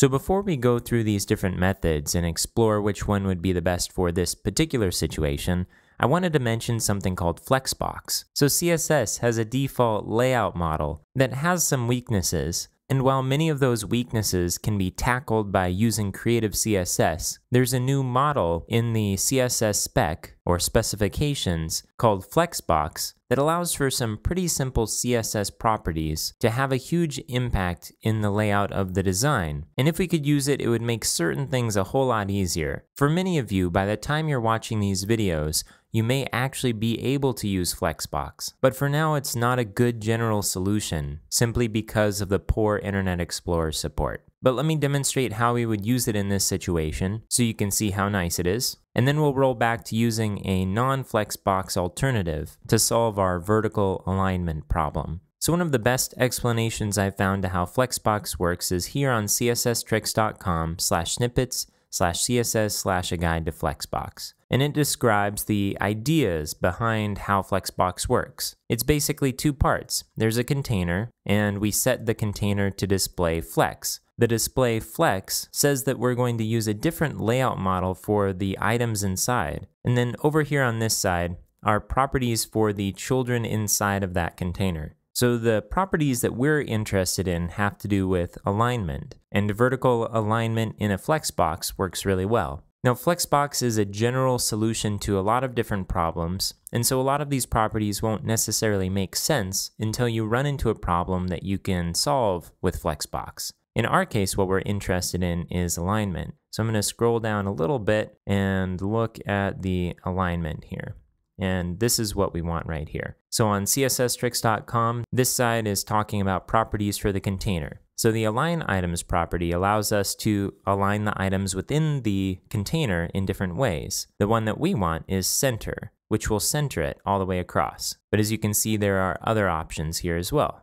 So before we go through these different methods and explore which one would be the best for this particular situation, I wanted to mention something called Flexbox. So CSS has a default layout model that has some weaknesses, and while many of those weaknesses can be tackled by using creative CSS, there's a new model in the CSS spec or specifications called Flexbox that allows for some pretty simple CSS properties to have a huge impact in the layout of the design. And if we could use it, it would make certain things a whole lot easier. For many of you, by the time you're watching these videos, you may actually be able to use Flexbox. But for now, it's not a good general solution, simply because of the poor Internet Explorer support. But let me demonstrate how we would use it in this situation so you can see how nice it is. And then we'll roll back to using a non-Flexbox alternative to solve our vertical alignment problem. So one of the best explanations I've found to how Flexbox works is here on csstricks.com/snippets/css/a guide to Flexbox. And it describes the ideas behind how Flexbox works. It's basically two parts. There's a container, and we set the container to display flex. The display flex says that we're going to use a different layout model for the items inside. And then over here on this side are properties for the children inside of that container. So the properties that we're interested in have to do with alignment, and vertical alignment in a Flexbox works really well. Now, Flexbox is a general solution to a lot of different problems, and so a lot of these properties won't necessarily make sense until you run into a problem that you can solve with Flexbox. In our case, what we're interested in is alignment. So I'm going to scroll down a little bit and look at the alignment here. And this is what we want right here. So on csstricks.com, this side is talking about properties for the container. So the align items property allows us to align the items within the container in different ways. The one that we want is center, which will center it all the way across. But as you can see, there are other options here as well.